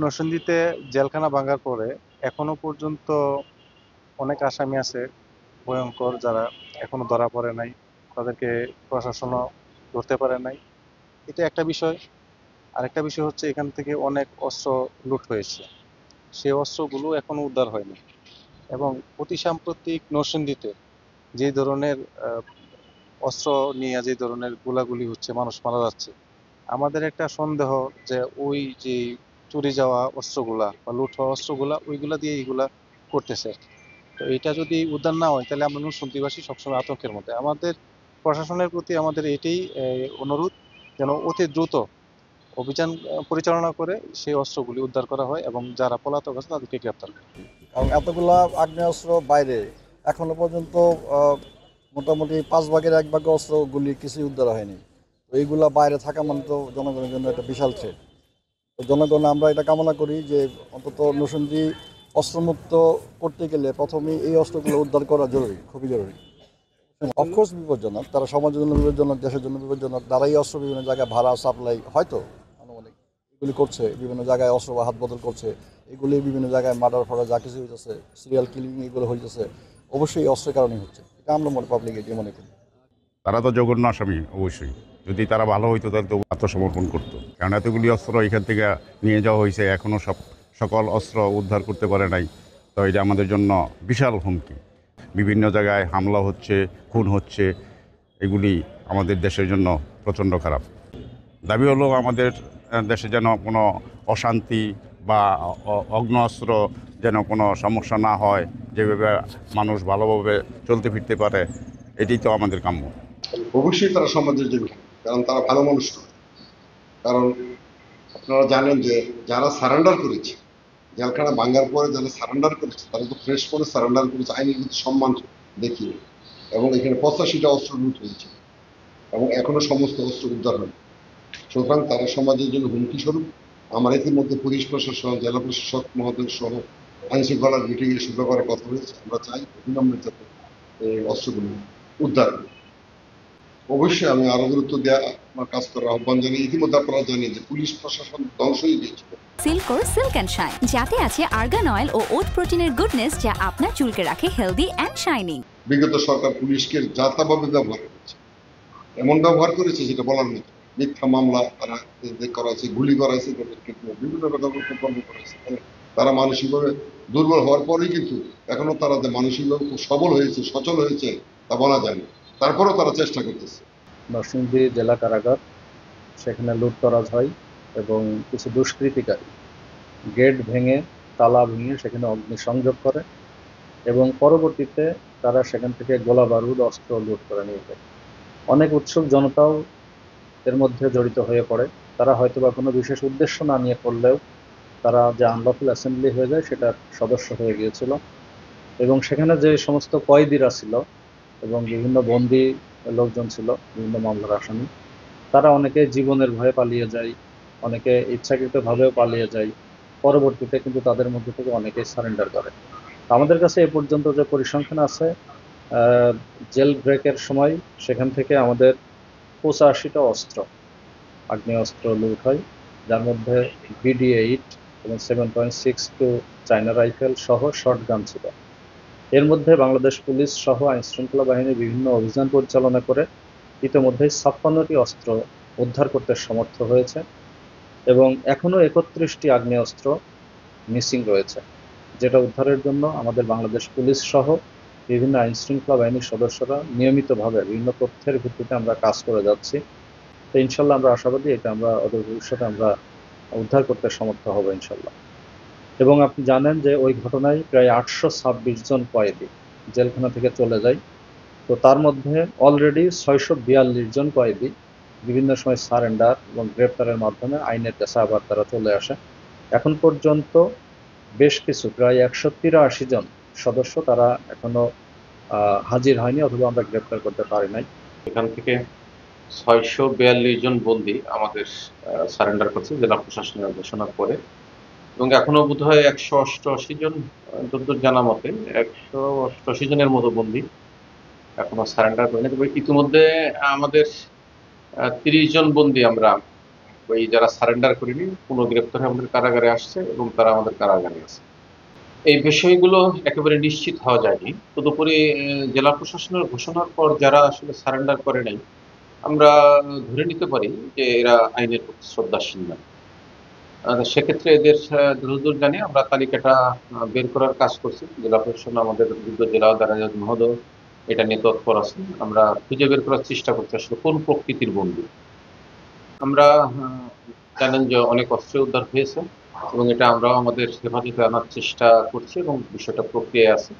নরসিংদীতে জেলখানা ভাঙার পরে এখনো পর্যন্ত অনেক আসামি আছে ভয়ঙ্কর, যারা এখনো ধরা পড়ে নাই, তাদেরকে প্রশাসনও ধরতে পারে নাই। এটা একটা বিষয়। আরেকটা বিষয় হচ্ছে এখান থেকে অনেক অস্ত্র লুট হয়েছে, সেই অস্ত্রগুলো এখনো উদ্ধার হয়নি। এবং অতি সাম্প্রতিক নরসিংদীতে যে ধরনের অস্ত্র নিয়ে যে ধরনের গোলাগুলি হচ্ছে, মানুষ মারা যাচ্ছে, আমাদের একটা সন্দেহ যে ওই যে চুরি যাওয়া অস্ত্রগুলা বা লুট হওয়া অস্ত্রগুলা ওইগুলা দিয়ে এইগুলা করতেছে। তো এটা যদি উদ্ধার না হয় তাহলে আমরা নরসিংদীবাসী সবসময় আতঙ্কের মধ্যে। আমাদের প্রশাসনের প্রতি আমাদের এটাই অনুরোধ, যেন অতি দ্রুত অভিযান পরিচালনা করে সেই অস্ত্রগুলি উদ্ধার করা হয় এবং যারা পলাতক আছে তাদেরকে গ্রেপ্তার করে। কারণ এতগুলা আগ্নেয়াস্ত্র বাইরে এখনো পর্যন্ত মোটামুটি 5 ভাগের 1 ভাগ অস্ত্র গুলি কিছুই উদ্ধার হয়নি। তো এইগুলা বাইরে থাকা মানে তো জনগণের জন্য একটা বিশাল থ্রেট। তো জনগণ আমরা এটা কামনা করি যে অন্তত নরসিংদী অস্ত্রমুক্ত করতে গেলে প্রথমেই এই অস্ত্রগুলো উদ্ধার করা জরুরি, খুবই জরুরি। অফকোর্স বিপজ্জনক, তারা সমাজের জন্য বিপজ্জনক, দেশের জন্য বিপজ্জনক। তারাই অস্ত্র বিভিন্ন জায়গায় ভাড়া সাপ্লাই হয়তো আনুমানিক এগুলি করছে, বিভিন্ন জায়গায় অস্ত্র বা হাত বদল করছে, এগুলি বিভিন্ন জায়গায় মার্ডার ফার্ডার যা কিছু হইতেছে, সিরিয়াল কিলিং এগুলো হইতেছে, অবশ্যই এই অস্ত্রের কারণেই হচ্ছে। এটা আমরা পাবলিক এটি মনে করি। তারা তো জঘন্য আসামি অবশ্যই। যদি তারা ভালো হইতো তাহলে তো আত্মসমর্পণ করতো। কারণ এতগুলি অস্ত্র এখান থেকে নিয়ে যাওয়া হয়েছে, এখনও সকল অস্ত্র উদ্ধার করতে পারে নাই। তো এটা আমাদের জন্য বিশাল হুমকি। বিভিন্ন জায়গায় হামলা হচ্ছে, খুন হচ্ছে, এগুলি আমাদের দেশের জন্য প্রচণ্ড খারাপ। দাবি হলো আমাদের দেশে যেন কোনো অশান্তি বা অস্ত্র যেন কোনো সমস্যা না হয়, যেভাবে মানুষ ভালোভাবে চলতে ফিরতে পারে, এটাই তো আমাদের কাম্য। অবশ্যই তারা সমাজের জন্য, কারণ তারা ভালো মানুষ নয়। কারণ আপনারা জানেন যে যারা সারেন্ডার করেছে, জেলখানা ভাঙ্গার পরে যারা সারেন্ডার করেছে তারা তো ফ্রেশ করে সারেন্ডার করেছে, আইনের প্রতি সম্মান দেখিয়ে। এবং এখানে 85টা অস্ত্র লুট হয়েছে এবং এখনো সমস্ত অস্ত্র উদ্ধার হয়নি। সুতরাং তারা সমাজের জন্য হুমকি স্বরূপ। আমার ইতিমধ্যে পুলিশ প্রশাসন, জেলা প্রশাসক মহোদয় সহ আইন শৃঙ্খলার মিটিং এ শুরু করার কথা হয়েছে। আমরা চাই অবিলম্বে যাতে এই অস্ত্রগুলো উদ্ধার হয়। অবশ্যই আমি আরো গুরুত্ব দেওয়া আমার কাজ করার আহ্বান জানাই। ইতিমধ্যে আপনারা জানেন যে পুলিশ প্রশাসন ধ্বংস হয়ে গিয়েছিল। সিল্কোর সিল্ক অ্যান্ড শাইন, যাতে আছে আর্গান অয়েল ও ওট প্রোটিনের গুডনেস, যা আপনার চুলকে রাখে হেলদি অ্যান্ড শাইনিং। বিগত সরকার পুলিশকে যাতাভাবে ব্যবহার করেছে, এমন ব্যবহার করেছে যেটা বলার মতো। মিথ্যা মামলা তারা করাইছে, গুলি করাইছে, তাদেরকে বিভিন্ন রকম কর্ম করাইছে। তারা মানসিকভাবে দুর্বল হওয়ার পরেই কিন্তু এখনো তারা যে মানসিকভাবে খুব সবল হয়েছে, সচল হয়েছে তা বলা যায় না। তারপরেও তারা চেষ্টা করতেছে। নরসিংদী জেলা কারাগার, সেখানে লুটতরাজ হয় এবং কিছু দুষ্কৃতিকারী গেট ভেঙে, তালা ভেঙে সেখানে অগ্নিসংযোগ করে এবং পরবর্তীতে তারা সেখান থেকে গোলা বারুদ, অস্ত্র লুট করে নিয়ে যায়। অনেক উৎসুক জনতাও এর মধ্যে জড়িত হয়ে পড়ে। তারা হয়তোবা কোনো বিশেষ উদ্দেশ্য না নিয়ে করলেও তারা যে আনলফুল অ্যাসেম্বলি হয়ে যায় সেটার সদস্য হয়ে গিয়েছিল। এবং সেখানে যে সমস্ত কয়েদিরা ছিল এবং বিভিন্ন বন্দী লোকজন ছিল, বিভিন্ন মামলার আসামি, তারা অনেকে জীবনের ভয়ে পালিয়ে যায়, অনেকে ইচ্ছাকৃতভাবেও পালিয়ে যায়। পরবর্তীতে কিন্তু তাদের মধ্যে থেকে অনেকেই সারেন্ডার করে। আমাদের কাছে এ পর্যন্ত যে পরিসংখ্যান আছে, জেল ব্রেকের সময় সেখান থেকে আমাদের 85টা অস্ত্র, আগ্নেয়াস্ত্র লুট হয়, যার মধ্যে BD-8 এবং 7.62 চায়না রাইফেল সহ শর্টগান ছিল। এর মধ্যে বাংলাদেশ পুলিশ সহ আইনশৃঙ্খলা বাহিনী বিভিন্ন অভিযান পরিচালনা করে ইতিমধ্যে 56টি অস্ত্র উদ্ধার করতে সমর্থ হয়েছে এবং এখনও 31টি আগ্নেয়াস্ত্র মিসিং রয়েছে, যেটা উদ্ধারের জন্য আমাদের বাংলাদেশ পুলিশ সহ বিভিন্ন আইনশৃঙ্খলা বাহিনীর সদস্যরা নিয়মিতভাবে বিভিন্ন তথ্যের ভিত্তিতে আমরা কাজ করে যাচ্ছি। তো ইনশাল্লাহ আমরা আশাবাদী এটা আমরা অদূর ভবিষ্যতে আমরা উদ্ধার করতে সমর্থ হব ইনশাল্লাহ। এবং আপনি জানেন যে ওই ঘটনায় প্রায় 826 জন কয়েদি জেলখানা থেকে চলে যায়। তো তার মধ্যে অলরেডি 642 জন কয়েদি বিভিন্ন সময় সারেন্ডার এবং গ্রেপ্তারের মাধ্যমে আইনের কাছে আবার তারা চলে আসে। এখন পর্যন্ত বেশ কিছু প্রায় 183 জন সদস্য তারা এখনো হাজির হয়নি অথবা আমরা গ্রেপ্তার করতে পারি নাই। এখান থেকে 642 জন বন্দী আমাদের সারেন্ডার করছে জেলা প্রশাসনের ঘোষণার পরে, এবং এখনো বোধ হয় 188 জন, যতদূর জানা মতে 188 জনের মতো বন্দী এখনো সারেন্ডার করেনি। তবে ইতিমধ্যে আমাদের 30 জন বন্দী আমরা ওই যারা সারেন্ডার করেনি পুনঃগ্রেপ্তার হয়ে আমাদের কারাগারে আসছে এবং তারা আমাদের কারাগারে আছে। এই বিষয়গুলো একেবারে নিশ্চিত হওয়া যায়নি। তদুপরি জেলা প্রশাসনের ঘোষণার পর যারা আসলে সারেন্ডার করে নাই, আমরা ধরে নিতে পারি যে এরা আইনের প্রতি শ্রদ্ধাশীল না। সেক্ষেত্রে এদের দ্রুত জানিয়ে আমরা তালিকাটা বের করার কাজ করছি। জেলা প্রশাসন, আমাদের যুদ্ধ জেলা দারাজ মহোদয় এটা নিয়ে তৎপর আছেন। আমরা খুঁজে বের করার চেষ্টা করছি আসলে কোন প্রকৃতির বন্দী। আমরা জানেন যে অনেক অস্ত্র উদ্ধার হয়েছে এবং এটা আমরাও আমাদের হেফাজতে আনার চেষ্টা করছি এবং বিষয়টা প্রক্রিয়ায় আছে।